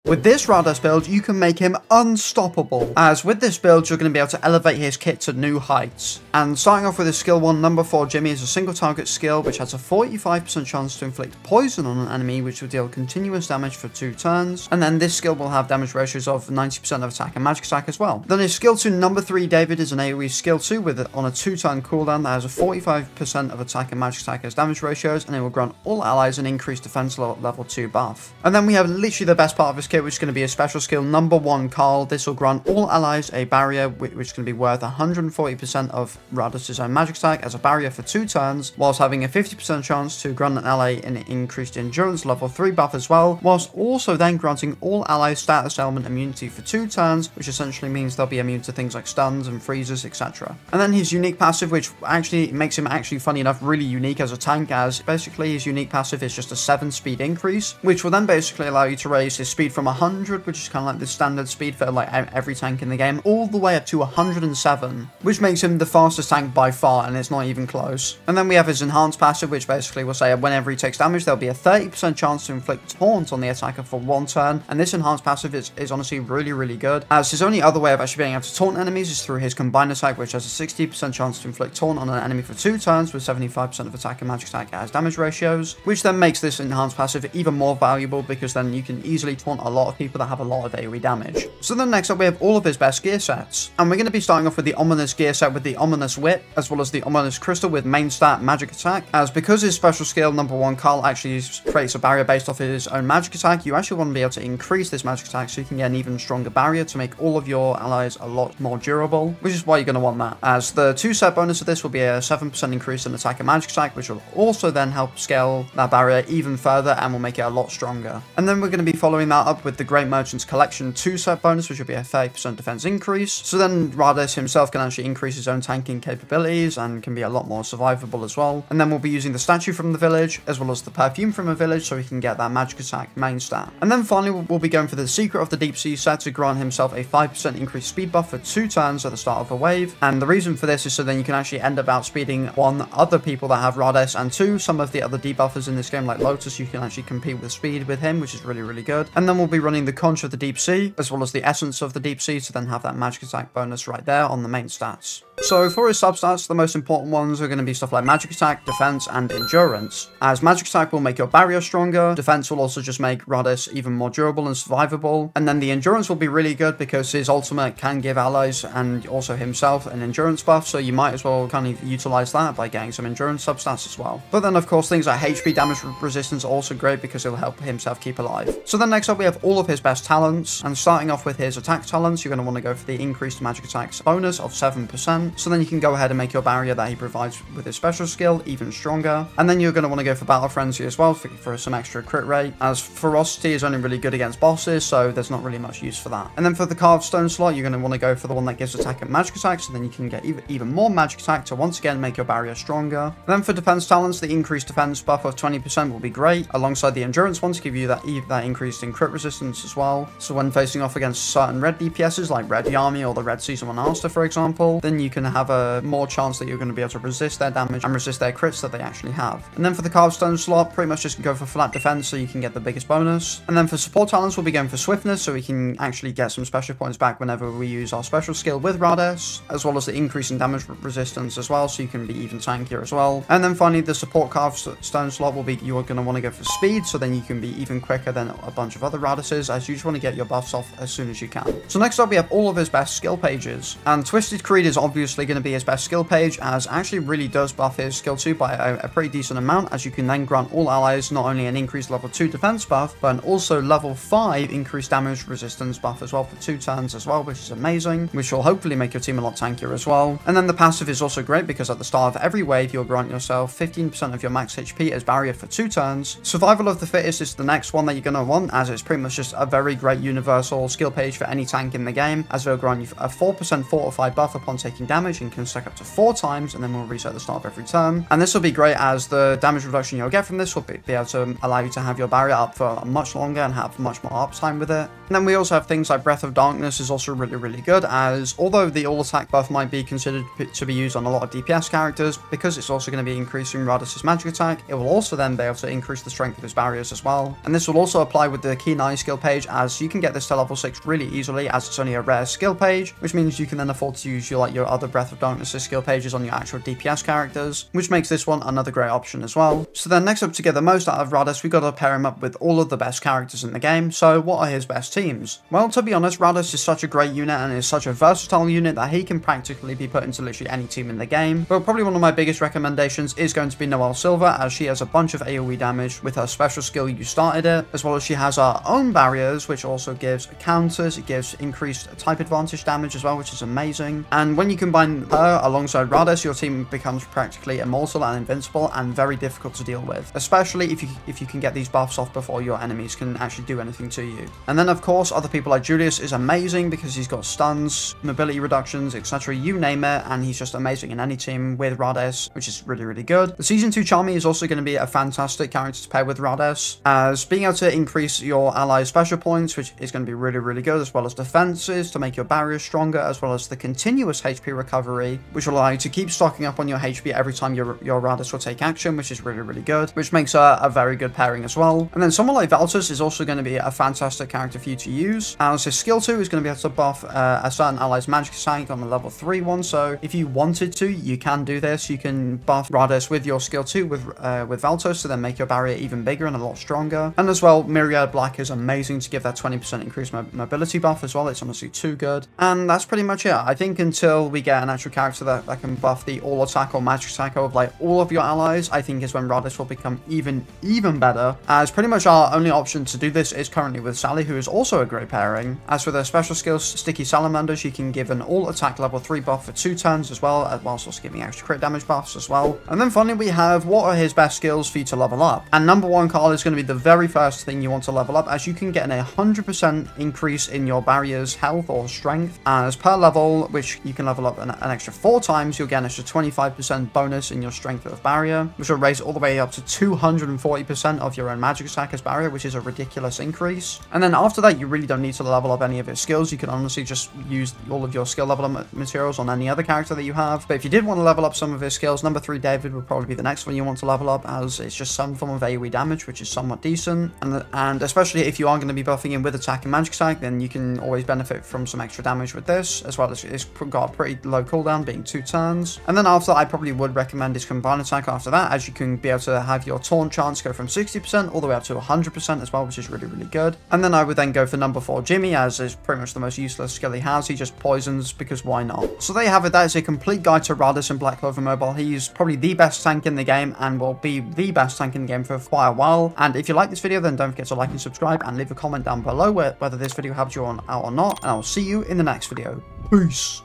With this Rades build, you can make him unstoppable, as with this build, you're going to be able to elevate his kit to new heights. And starting off with his skill 1, number 4 Jimmy is a single target skill, which has a 45% chance to inflict poison on an enemy, which will deal continuous damage for 2 turns. And then this skill will have damage ratios of 90% of attack and magic attack as well. Then his skill 2, number 3 David is an AoE skill 2 on a 2-turn cooldown that has a 45% of attack and magic attack as damage ratios, and it will grant all allies an increased defense level 2 buff. And then we have literally the best part of his kit, which is going to be a special skill number 1 Carl. This will grant all allies a barrier which is going to be worth 140% of Rades' own magic attack as a barrier for 2 turns, whilst having a 50% chance to grant an ally an increased endurance level 3 buff as well, whilst also then granting all allies status element immunity for 2 turns, which essentially means they'll be immune to things like stuns and freezes, etc. And then his unique passive, which actually makes him funny enough really unique as a tank, as basically his unique passive is just a 7 speed increase, which will then basically allow you to raise his speed from 100, which is kind of like the standard speed for like every tank in the game, all the way up to 107, which makes him the fastest tank by far, and it's not even close. And then we have his enhanced passive, which basically will say whenever he takes damage, there'll be a 30% chance to inflict taunt on the attacker for 1 turn, and this enhanced passive is honestly really good, as his only other way of actually being able to taunt enemies is through his combined attack, which has a 60% chance to inflict taunt on an enemy for 2 turns with 75% of attack and magic attack as damage ratios, which then makes this enhanced passive even more valuable because then you can easily taunt a lot of people that have a lot of AoE damage. So then next up we have all of his best gear sets, and we're going to be starting off with the Ominous gear set with the Ominous Whip, as well as the Ominous Crystal with main stat magic attack, as because his special skill number 1 Carl actually creates a barrier based off his own magic attack, you actually want to be able to increase this magic attack so you can get an even stronger barrier to make all of your allies a lot more durable, which is why you're going to want that, as the 2 set bonus of this will be a 7% increase in attack and magic attack, which will also then help scale that barrier even further and will make it a lot stronger. And then we're going to be following that up with the Great Merchant's Collection 2 set bonus, which will be a 30% defense increase, so then Rades himself can actually increase his own tanking capabilities and can be a lot more survivable as well. And then we'll be using the statue from the village as well as the perfume from a village so he can get that magic attack main stat. And then finally we'll be going for the Secret of the Deep Sea set to grant himself a 5% increased speed buff for 2 turns at the start of a wave, and the reason for this is so then you can actually end up outspeeding 1 other people that have Rades, and 2 some of the other debuffers in this game like Lotus. You can actually compete with speed with him, which is really good. And then we'll be running the Conch of the Deep Sea as well as the Essence of the Deep Sea to then have that magic attack bonus right there on the main stats. So for his substats, the most important ones are going to be stuff like magic attack, defense, and endurance. As magic attack will make your barrier stronger, defense will also just make Rades even more durable and survivable, and then the endurance will be really good because his ultimate can give allies and also himself an endurance buff, so you might as well kind of utilize that by getting some endurance substats as well. But then of course things like HP damage resistance are also great because it'll help himself keep alive. So then next up we have all of his best talents, and starting off with his attack talents, you're going to want to go for the increased magic attacks bonus of 7%. So then you can go ahead and make your barrier that he provides with his special skill even stronger. And then you're going to want to go for Battle Frenzy as well for some extra crit rate, as Ferocity is only really good against bosses, so there's not really much use for that. And then for the Carved Stone slot, you're going to want to go for the one that gives attack and magic attack, so then you can get even more magic attack to once again make your barrier stronger. And then for defense talents, the increased defense buff of 20% will be great, alongside the endurance one to give you that increased in crit resistance as well. So when facing off against certain red DPSs like Red Yami or the Red Season 1 Master for example, then you can have a more chance that you're going to be able to resist their damage and resist their crits that they actually have. And then for the Carved Stone slot, pretty much just go for flat defense so you can get the biggest bonus. And then for support talents, we'll be going for swiftness so we can actually get some special points back whenever we use our special skill with Rades, as well as the increase in damage resistance as well, so you can be even tankier as well. And then finally the support Carved Stone slot will be, you're going to want to go for speed so then you can be even quicker than a bunch of other Radeses, as you just want to get your buffs off as soon as you can. So next up we have all of his best skill pages, and Twisted Creed is obviously going to be his best skill page, as actually really does buff his skill 2 by a pretty decent amount, as you can then grant all allies not only an increased level 2 defense buff, but an also level 5 increased damage resistance buff as well for 2 turns as well, which is amazing, which will hopefully make your team a lot tankier as well. And then the passive is also great because at the start of every wave you'll grant yourself 15% of your max HP as barrier for 2 turns. Survival of the Fittest is the next one that you're going to want, as it's pretty much just a very great universal skill page for any tank in the game, as it'll grant you a 4% fortified buff upon taking damage and can stack up to 4 times, and then we'll reset the start of every turn. And this will be great as the damage reduction you'll get from this will be able to allow you to have your barrier up for much longer and have much more uptime with it. And then we also have things like Breath of Darkness is also really good, as although the all attack buff might be considered to be used on a lot of DPS characters, because it's also going to be increasing Rades' magic attack, it will also then be able to increase the strength of his barriers as well. And this will also apply with the Keen Eye ally skill page, as you can get this to level 6 really easily, as it's only a rare skill page, which means you can then afford to use your other Breath of Darkness skill pages on your actual DPS characters, which makes this one another great option as well. So then next up, to get the most out of Rades, we got to pair him up with all of the best characters in the game. So what are his best teams? Well, to be honest, Rades is such a great unit and is such a versatile unit that he can practically be put into literally any team in the game. But probably one of my biggest recommendations is going to be Noelle Silver, as she has a bunch of AoE damage with her special skill You Started It, as well as she has her own barriers, which also gives counters. It gives increased type advantage damage as well, which is amazing. And when you combine her alongside Rades, your team becomes practically immortal and invincible and very difficult to deal with, especially if you can get these buffs off before your enemies can actually do anything to you. And then of course, other people like Julius is amazing because he's got stuns, mobility reductions, etc. You name it, and he's just amazing in any team with Rades, which is really, really good. The Season 2 Charmy is also going to be a fantastic character to pair with Rades, as being able to increase your allies' special points, which is going to be really, really good, as well as defenses to make your barriers stronger, as well as the continuous HP recovery, which will allow you to keep stocking up on your HP every time your Rades will take action, which is really, really good, which makes her a very good pairing as well. And then someone like Valtus is also going to be a fantastic character for you to use, as his skill 2 is going to be able to buff a certain ally's magic attack on a level 3 one. So if you wanted to, you can do this. You can buff Rades with your skill 2 with Valtus to then make your barrier even bigger and a lot stronger. And as well, Myriad Black is amazing to give that 20% increased mobility buff as well. It's honestly too good. And that's pretty much it. I think until we get an actual character that can buff the all attack or magic attack of like all of your allies, I think is when Rades will become even better, as pretty much our only option to do this is currently with Sally, who is also a great pairing. As for their special skills, Sticky Salamander, she can give an all attack level 3 buff for 2 turns as well, whilst also giving extra crit damage buffs as well. And then finally we have what are his best skills for you to level up. And number 1, Carl, is going to be the very first thing you want to level up, as you can get an 100% increase in your barrier's health or strength, as per level, which you can level up an extra 4 times, you'll get an extra 25% bonus in your strength of barrier, which will raise it all the way up to 240% of your own magic attack as barrier, which is a ridiculous increase. And then after that, you really don't need to level up any of his skills. You can honestly just use all of your skill level up materials on any other character that you have. But if you did want to level up some of his skills, number 3 David would probably be the next one you want to level up, as it's just some form of AoE damage, which is somewhat decent. And especially if you are going to be buffing him with attack and magic attack, then you can always benefit from some extra damage with this, as well as it's got a pretty low cooldown, being 2 turns. And then after that, I probably would recommend his combined attack after that, as you can be able to have your taunt chance go from 60% all the way up to 100% as well, which is really, really good. And then I would then go for number 4 Jimmy, as is pretty much the most useless skill he has. He just poisons, because why not? So there you have it. That is a complete guide to Rades in Black Clover Mobile. He's probably the best tank in the game and will be the best tank in the game for quite a while. And if you like this video, then don't forget to like and subscribe and leave a comment down below whether this video helped you out or not. And I will see you in the next video. Peace.